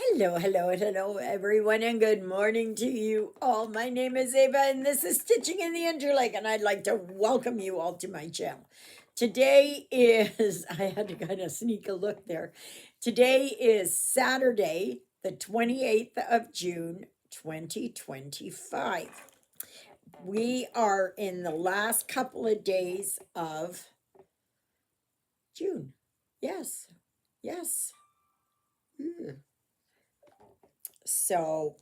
Hello, hello, hello, everyone, and good morning to you all. My name is Ava, and this is Stitching in the Interlake, and I'd like to welcome you all to my channel. Today is, I had to kind of sneak a look there. Today is Saturday, the 28th of June, 2025. We are in the last couple of days of June. Yes, yes. Mm. So,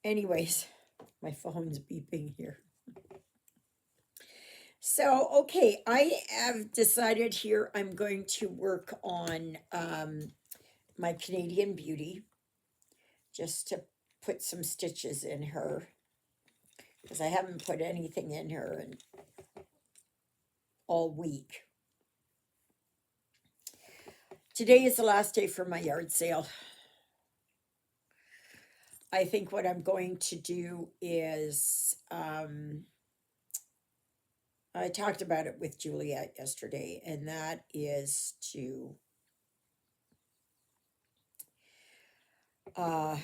anyways, my phone's beeping here. So, okay, I have decided here I'm going to work on my Canadian Beauty just to put some stitches in her because I haven't put anything in her in all week. Today is the last day for my yard sale. I think what I'm going to do is I talked about it with Juliet yesterday, and that is to I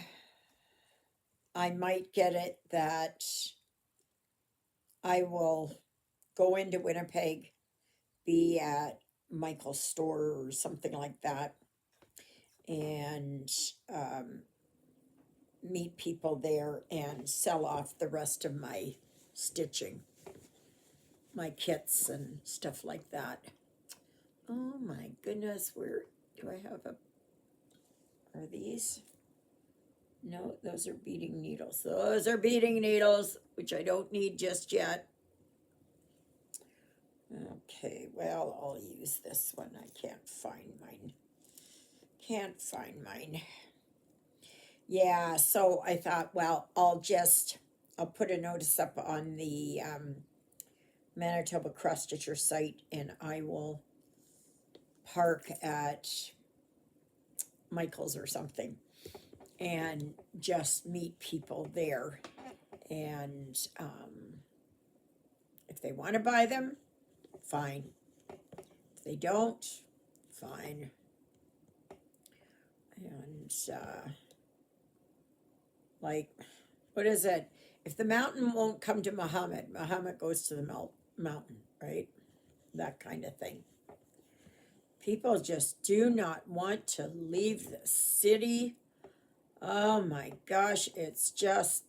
might get it that I will go into Winnipeg, be at Michael's store or something like that, and meet people there and sell off the rest of my stitching, my kits and stuff like that. Oh my goodness, where do I have a? Are these? No, those are beading needles. Those are beading needles, which I don't need just yet. Okay, well, I'll use this one. I can't find mine. Can't find mine. Yeah, so I thought, well, I'll put a notice up on the Manitoba Cross Stitcher site, and I will park at Michael's or something and just meet people there. And if they want to buy them, fine. If they don't, fine. And like, what is it? If the mountain won't come to Muhammad, Muhammad goes to the mountain, right? That kind of thing. People just do not want to leave the city. Oh my gosh, it's just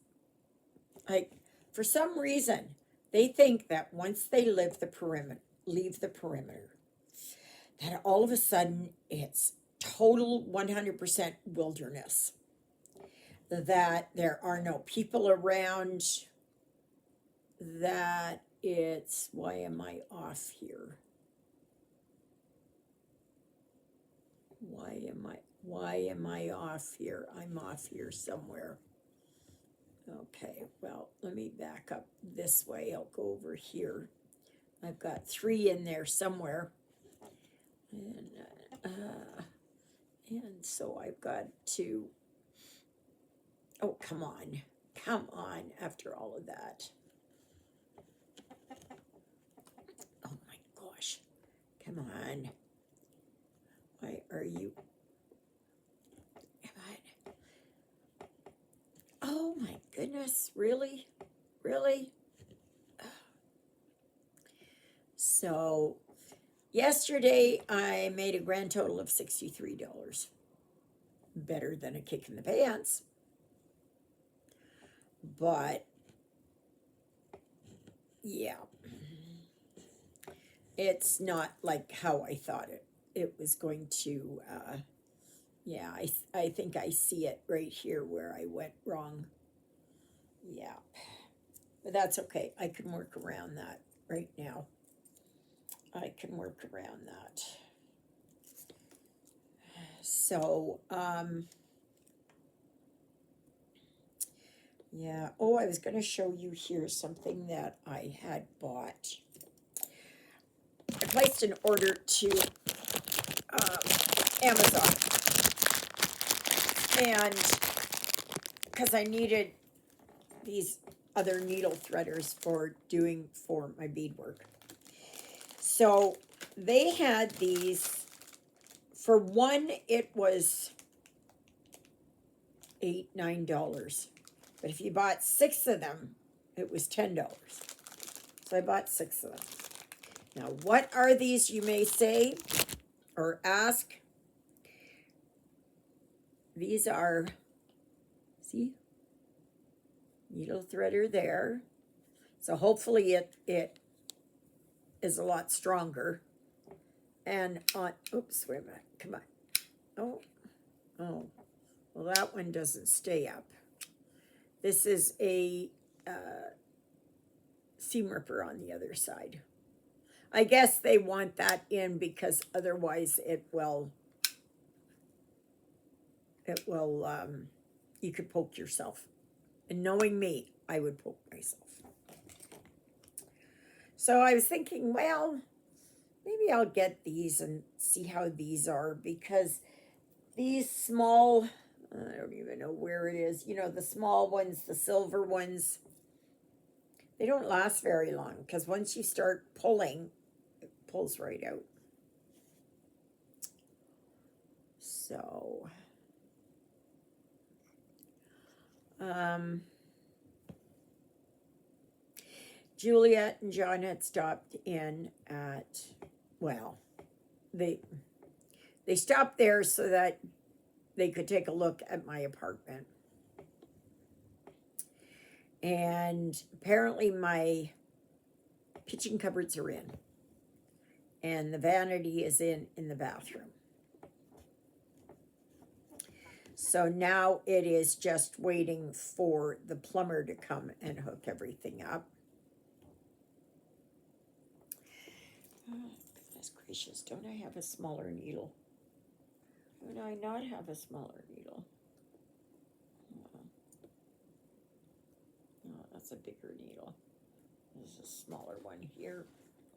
like, for some reason, they think that once they leave the perimeter, that all of a sudden it's total 100% wilderness. That there are no people around, that it's, why am I off here? Why am I off here? I'm off here somewhere. Okay, well, let me back up this way. I'll go over here. I've got 3 in there somewhere. And so I've got to, oh, come on, after all of that. Oh my gosh, come on. Why are you, come on. Oh my goodness, really? So yesterday I made a grand total of $63. Better than a kick in the pants. But yeah, it's not like how I thought it was going to. Yeah, I think I see it right here where I went wrong. Yeah, but that's okay. I can work around that right now. I can work around that. So, yeah. Oh, I was going to show you here something that I had bought. I placed an order to Amazon, and because I needed these other needle threaders for my beadwork. So they had these, for one, it was $8, $9. But if you bought 6 of them, it was $10. So I bought 6 of them. Now, what are these, you may say, or ask? These are, see, needle threader there. So hopefully it is a lot stronger. And on, oops, wait a minute, come on. Oh, well, that one doesn't stay up. This is a seam ripper on the other side. I guess they want that in because otherwise it will, you could poke yourself. And knowing me, I would poke myself. So I was thinking, well, maybe I'll get these and see how these are, because these small, I don't even know where it is, you know, the small ones, the silver ones, they don't last very long, because once you start pulling, it pulls right out. So, Juliet and John had stopped in at, well, they stopped there so that they could take a look at my apartment. And apparently my kitchen cupboards are in. And the vanity is in the bathroom. So now it is just waiting for the plumber to come and hook everything up. Oh, goodness gracious, don't I have a smaller needle? Do I not have a smaller needle? Oh, that's a bigger needle. This is a smaller one here.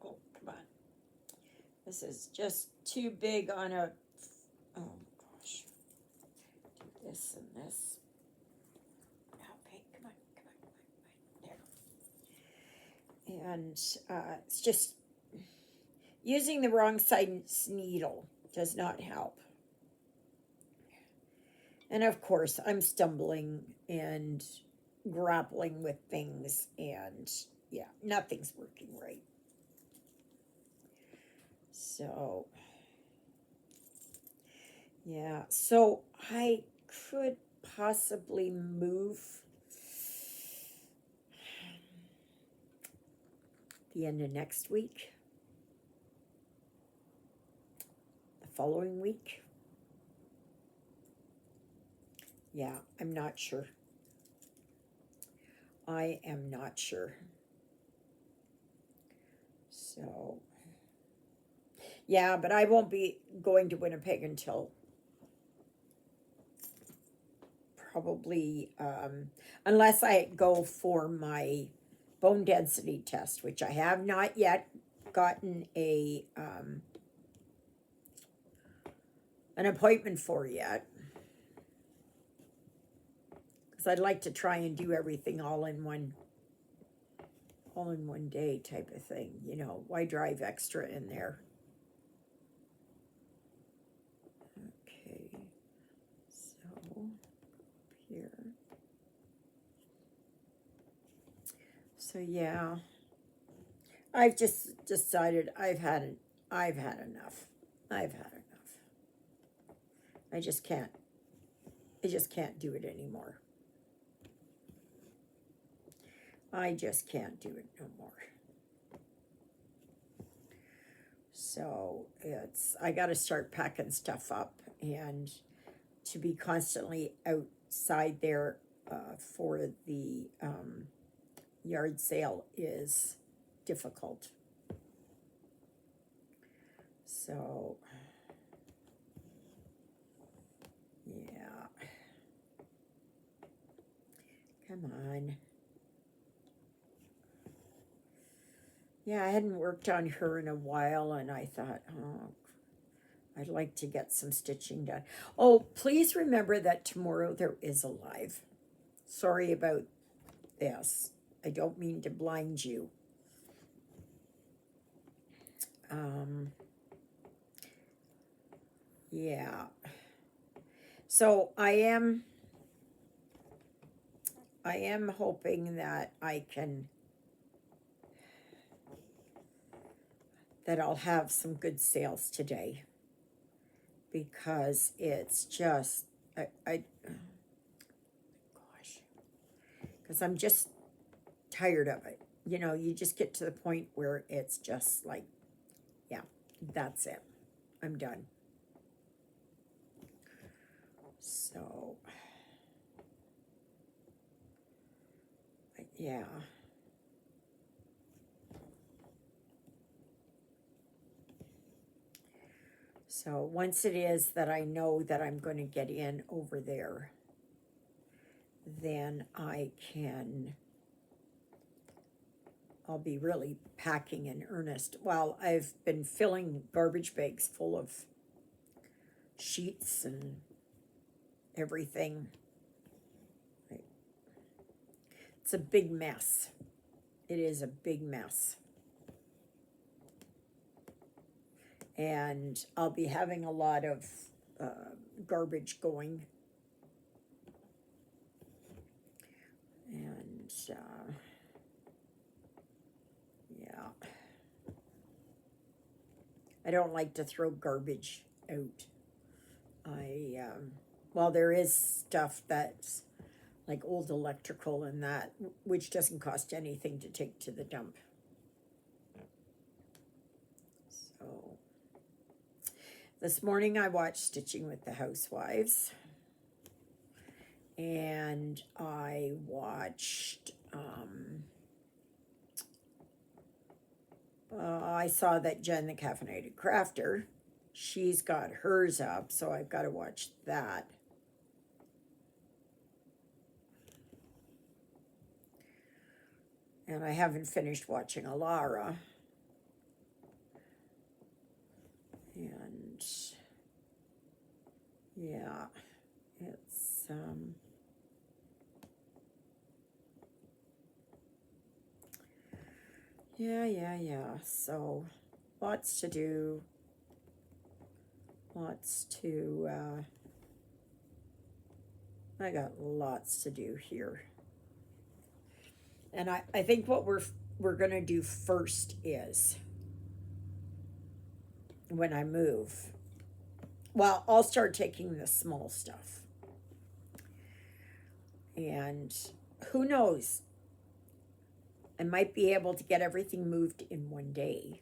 Oh, come on. This is just too big on a, oh gosh. Do this and this. Okay, come on. There. And it's just, using the wrong size needle does not help. And of course, I'm stumbling and grappling with things, and yeah, nothing's working right. So, yeah, so I could possibly move the end of next week, the following week. Yeah, I'm not sure. I am not sure. So, yeah, but I won't be going to Winnipeg until probably, unless I go for my bone density test, which I have not yet gotten an appointment for yet. Because I'd like to try and do everything all in one day type of thing. You know, why drive extra in there? Okay, so here. So yeah, I've just decided I've had enough. I've had enough. I just can't do it anymore. I just can't do it no more. So I got to start packing stuff up, and to be constantly outside there for the yard sale is difficult. So, yeah. Come on. Yeah, I hadn't worked on her in a while, and I thought, oh, I'd like to get some stitching done. Oh, please remember that tomorrow there is a live. Sorry about this. I don't mean to blind you. Yeah. So I am I am hoping that that I'll have some good sales today, because it's just, gosh, because I'm just tired of it. You know, you just get to the point where it's just like, yeah, that's it. I'm done. So, yeah. So once it is that I know that I'm going to get in over there, then I'll be really packing in earnest. Well, I've been filling garbage bags full of sheets and everything. It's a big mess. It is a big mess. And I'll be having a lot of garbage going. And yeah. I don't like to throw garbage out. Well, there is stuff that's like old electrical and that, which doesn't cost anything to take to the dump. So, this morning I watched Stitching with the Housewives, and I watched, I saw that Jen the Caffeinated Crafter, she's got hers up, so I've got to watch that. And I haven't finished watching Alara. And yeah, it's yeah. So lots to do. I got lots to do here. And I think what we're gonna do first is, when I move, well, I'll start taking the small stuff. And who knows? I might be able to get everything moved in one day.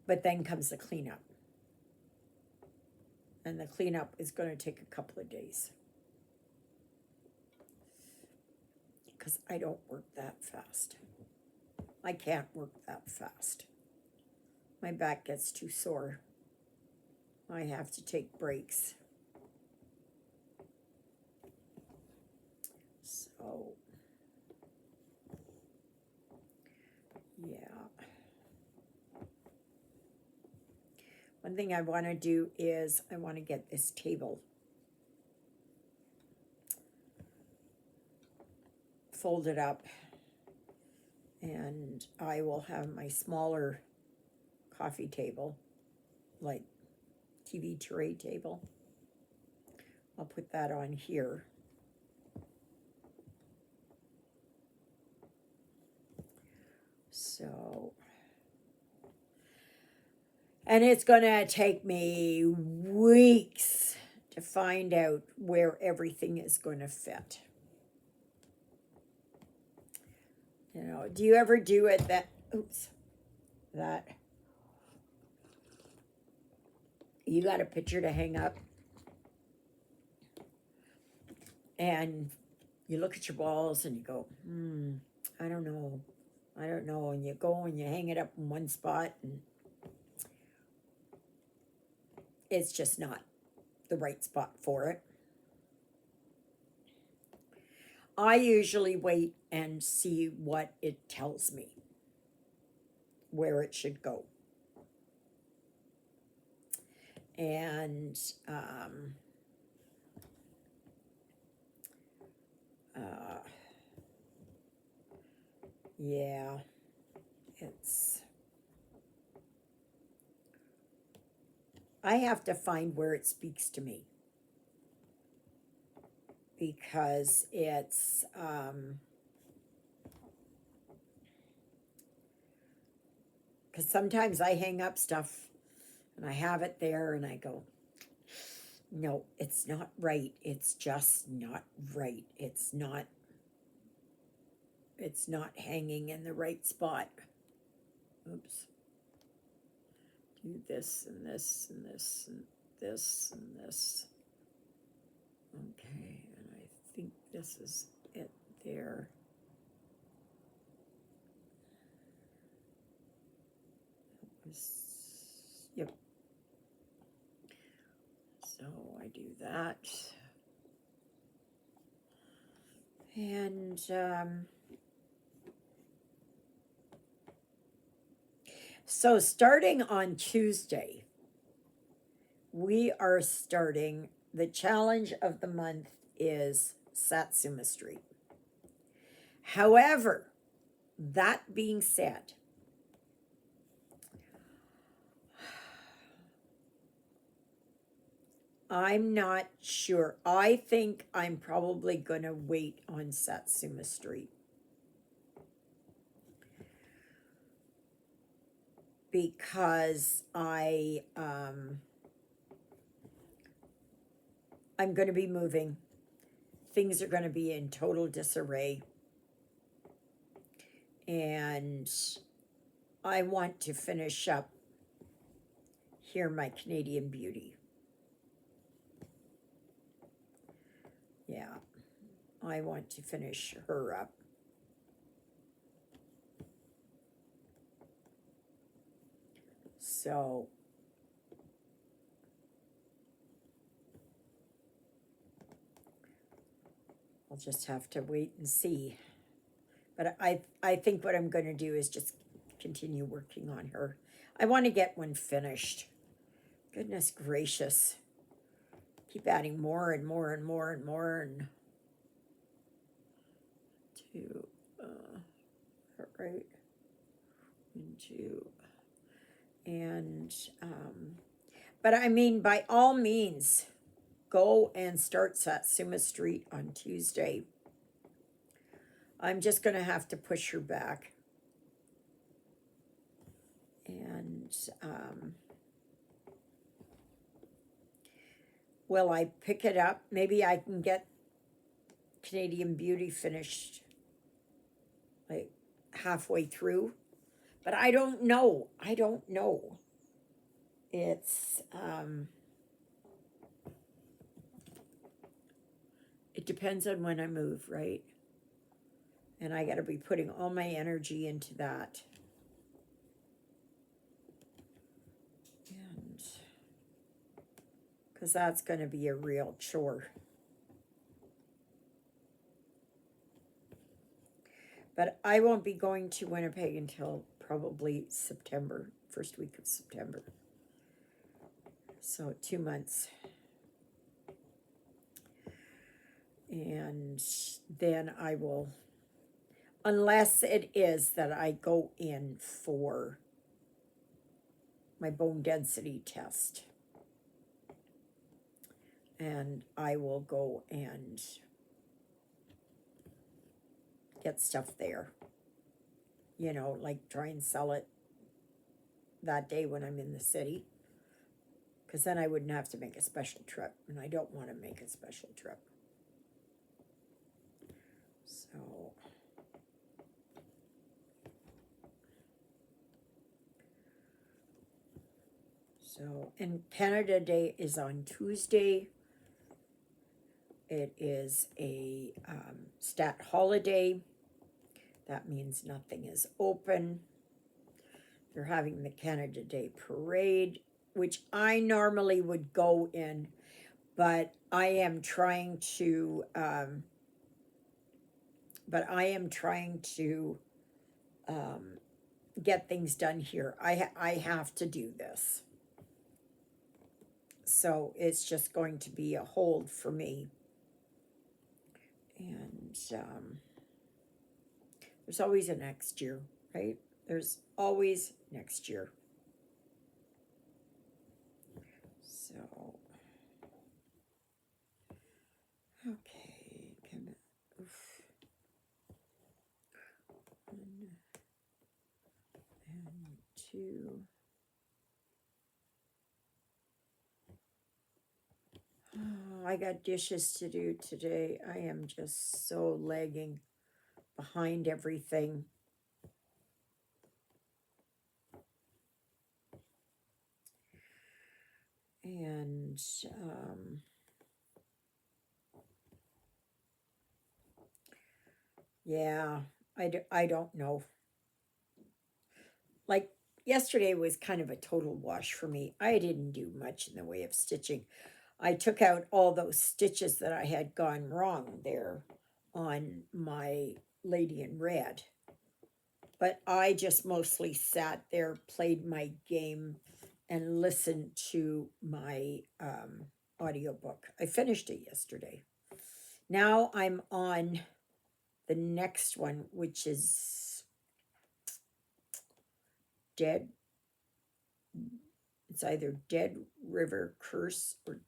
But then comes the cleanup. And the cleanup is going to take a couple of days. Because I don't work that fast. I can't work that fast. My back gets too sore. I have to take breaks. So, yeah. One thing I want to do is I want to get this table folded up, and I will have my smaller coffee table, like TV tray table. I'll put that on here. So, and it's gonna take me weeks to find out where everything is gonna fit. You know, do you ever do it that, that you got a picture to hang up and you look at your walls and you go, I don't know, and you go and you hang it up in one spot and it's just not the right spot for it. I usually wait and see what it tells me, where it should go. And yeah, I have to find where it speaks to me. because it's, because sometimes I hang up stuff and I have it there and I go, no, it's not right. It's just not right. It's not hanging in the right spot. Oops. Do this and this and this and this and this. Okay, and I think this is it there. Yep. So I do that. And so starting on Tuesday, we are starting, the challenge of the month is Satsuma Street. However, that being said, I'm not sure. I think I'm probably going to wait on Satsuma Street. Because I'm going to be moving. Things are going to be in total disarray. And I want to finish up here my Canadian Beauty. Yeah, I want to finish her up. So I'll just have to wait and see. But I think what I'm going to do is just continue working on her. I want to get one finished. Goodness gracious. Keep adding more and more and more and more and to right into and but I mean, by all means, go and start Satsuma Street on Tuesday. I'm just going to have to push her back. And will I pick it up? Maybe I can get Canadian Beauty finished like halfway through. But I don't know. It's it depends on when I move, right? And I got to be putting all my energy into that. And because that's going to be a real chore. But I won't be going to Winnipeg until probably September, first week of September. So 2 months. And then I will, unless it is that I go in for my bone density test. And I will go and get stuff there. You know, like try and sell it that day when I'm in the city. Because then I wouldn't have to make a special trip. And I don't want to make a special trip. So, and Canada Day is on Tuesday. It is a stat holiday. That means nothing is open. They're having the Canada Day parade, which I normally would go in, but I am trying to get things done here. I have to do this. So it's just going to be a hold for me. And there's always a next year, right? There's always next year. So, okay. I got dishes to do today. I am just so lagging behind everything. And yeah, I don't know. Like yesterday was kind of a total wash for me. I didn't do much in the way of stitching. I took out all those stitches that I had gone wrong there on my Lady in Red. But I just mostly sat there, played my game, and listened to my audiobook. I finished it yesterday. Now I'm on the next one, which is Dead. It's either Dead River Curse or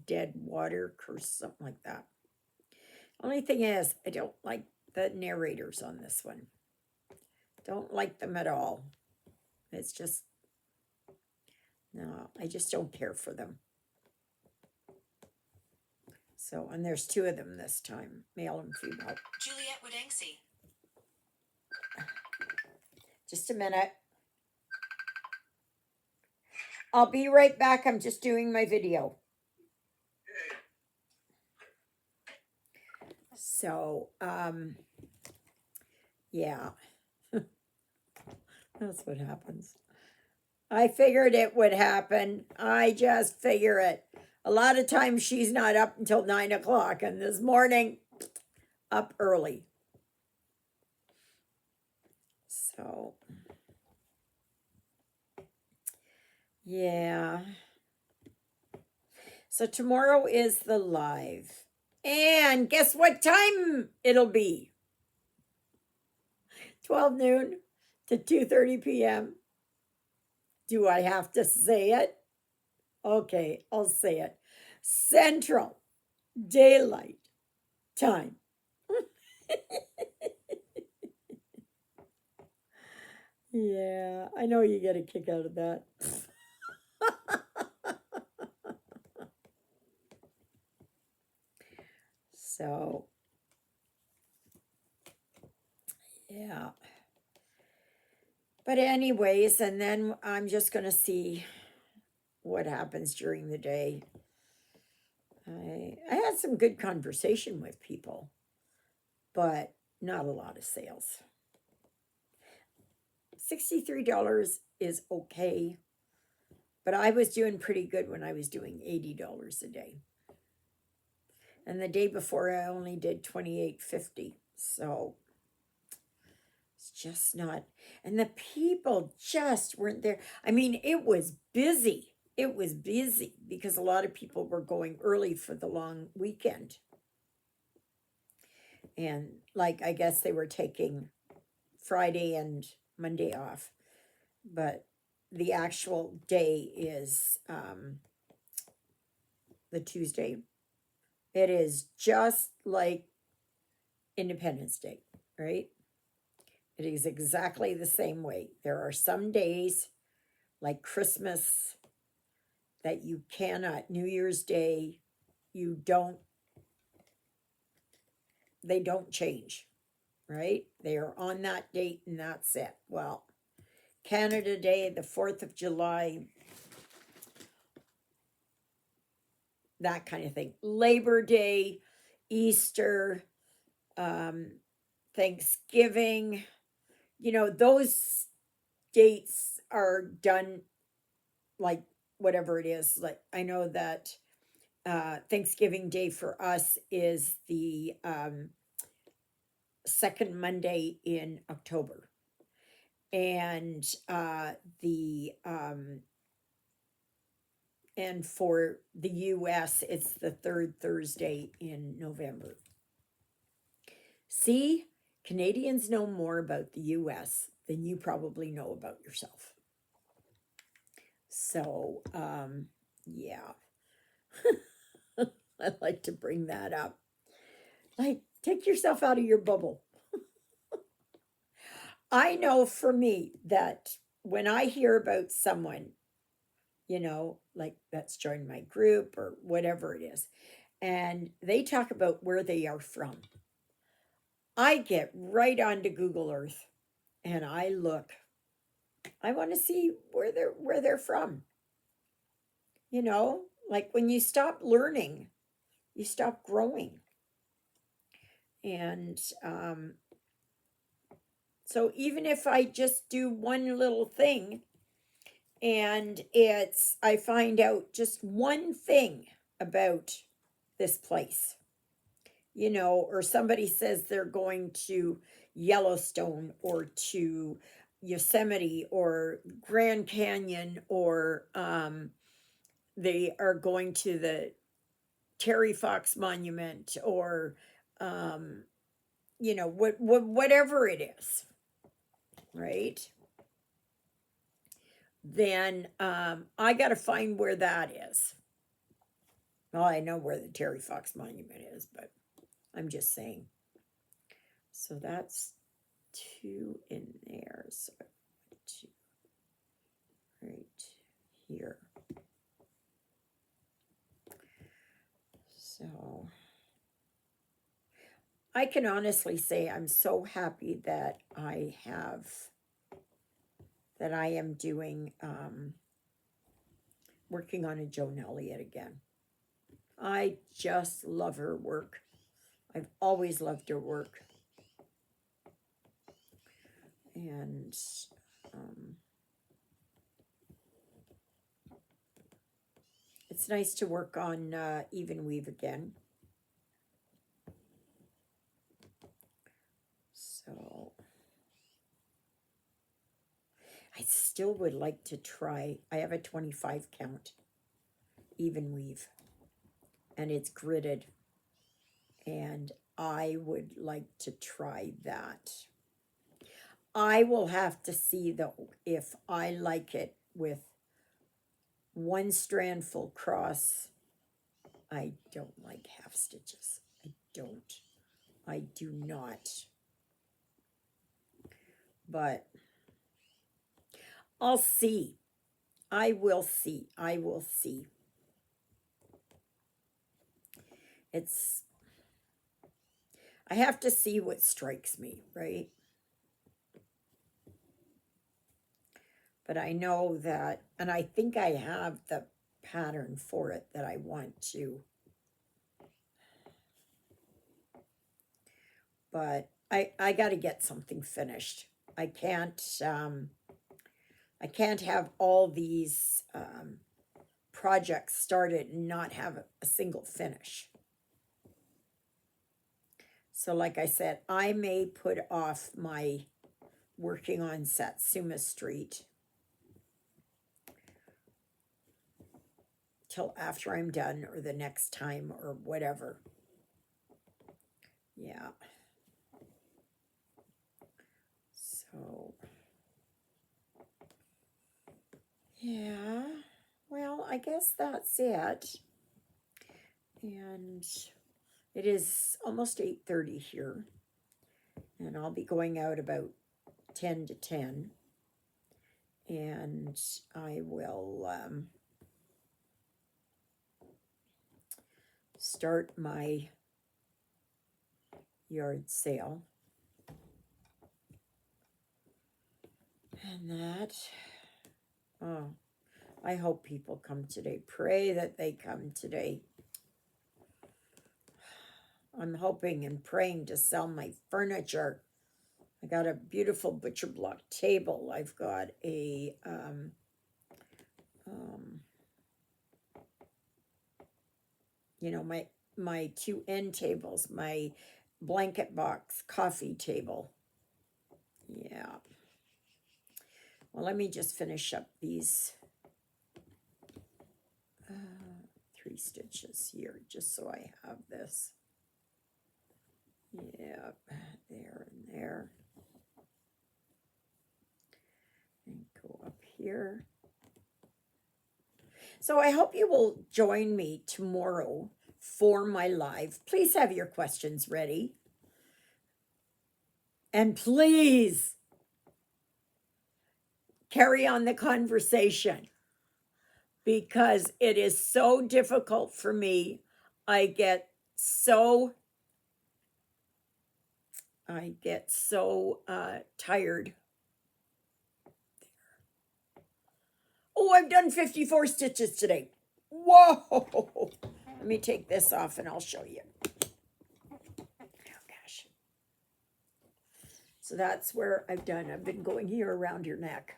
Dead Water Curse, something like that. Only thing is, I don't like the narrators on this one. Don't like them at all. It's just, no, I just don't care for them. So, and there's two of them this time, male and female. Juliet Woodensey. Just a minute. I'll be right back. I'm just doing my video. So, yeah. That's what happens. I figured it would happen. I just figure it. A lot of times she's not up until 9 o'clock, and this morning, up early. So, yeah. So tomorrow is the live. And guess what time it'll be? 12 noon to 2:30 p.m. Do I have to say it? Okay, I'll say it. Central Daylight Time. Yeah, I know you get a kick out of that. So, yeah. But anyways, and then I'm just going to see what happens during the day. I had some good conversation with people, but not a lot of sales. $63 is okay, but I was doing pretty good when I was doing $80 a day. And the day before I only did $28.50. So it's just not, and the people just weren't there. I mean, it was busy. It was busy because a lot of people were going early for the long weekend. And like, I guess they were taking Friday and Monday off. But the actual day is the Tuesday. It is just like Independence Day, right? It is exactly the same way. There are some days, like Christmas, that you cannot, New Year's Day, they don't change, right? They are on that date and that's it. Well, Canada Day, the 4th of July, that kind of thing. Labor Day, Easter, Thanksgiving, those dates are done like whatever it is. Like I know that Thanksgiving Day for us is the second Monday in October. And and for the US, it's the third Thursday in November. See, Canadians know more about the US than you probably know about yourself. So, yeah. I'd like to bring that up. Like, take yourself out of your bubble. I know for me that when I hear about someone, like that's joined my group or whatever it is. And they talk about where they are from. I get right onto Google Earth and I look. I want to see where they're from. Like when you stop learning, you stop growing. And so even if I just do one little thing and I find out just one thing about this place, or somebody says they're going to Yellowstone or to Yosemite or Grand Canyon, or they are going to the Terry Fox Monument, or whatever it is, right? Then I got to find where that is. Well, I know where the Terry Fox Monument is, but I'm just saying. So that's 2 in there. So 2 right here. So I can honestly say I'm so happy that I am doing, working on a Joan Elliott again. I just love her work. I've always loved her work. And it's nice to work on even weave again. So I still would like to try. I have a 25 count even weave, and it's gridded, and I would like to try that. I will have to see though if I like it with one strand full cross. I don't like half stitches. I do not. But I'll see. I will see. I have to see what strikes me, right? But I know that, and I think I have the pattern for it that I want to. But I got to get something finished. I can't have all these projects started and not have a single finish. So like I said, I may put off my working on Satsuma Street till after I'm done, or the next time, or whatever. Yeah. So, yeah. Well, I guess that's it. And it is almost 8:30 here. And I'll be going out about 10 to 10. And I will start my yard sale. And that, I hope people come today. Pray that they come today. I'm hoping and praying to sell my furniture. I got a beautiful butcher block table. I've got a my 2 end tables, my blanket box coffee table. Yeah. Well, let me just finish up these 3 stitches here, just so I have this. Yep, there and there. And go up here. So I hope you will join me tomorrow for my live. Please have your questions ready. And please carry on the conversation. because it is so difficult for me. I get so tired. Oh, I've done 54 stitches today. Whoa! Let me take this off and I'll show you. Oh gosh. So that's where I've been going here around your neck.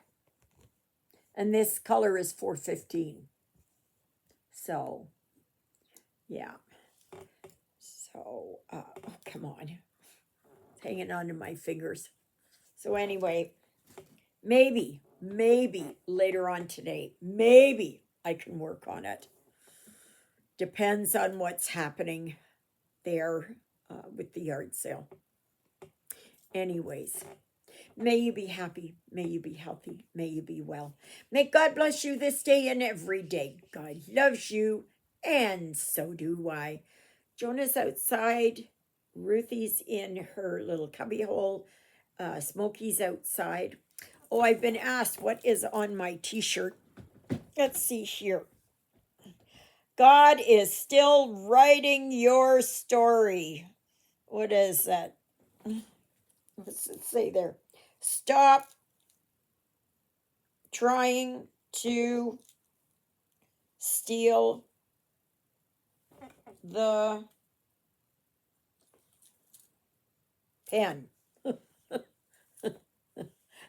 And this color is 415. So, yeah. So, oh, come on. It's hanging onto my fingers. So anyway, maybe later on today, maybe I can work on it. Depends on what's happening there with the yard sale. Anyways, may you be happy. May you be healthy. May you be well. May God bless you this day and every day. God loves you, and so do I. Jonah's outside. Ruthie's in her little cubbyhole. Smokey's outside. Oh, I've been asked what is on my t-shirt. Let's see here. God is still writing your story. What is that? What's it say there? Stop trying to steal the pen.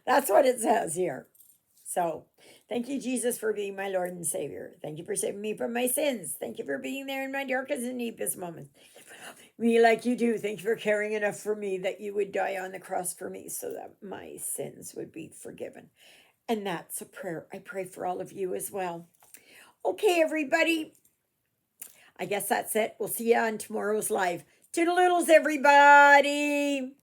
That's what it says here. So, thank you, Jesus, for being my Lord and Savior. Thank you for saving me from my sins. Thank you for being there in my darkest and deepest moments. Me like you do. Thank you for caring enough for me that you would die on the cross for me so that my sins would be forgiven. And that's a prayer I pray for all of you as well. Okay, everybody. I guess that's it. We'll see you on tomorrow's live. Toodaloodles, everybody.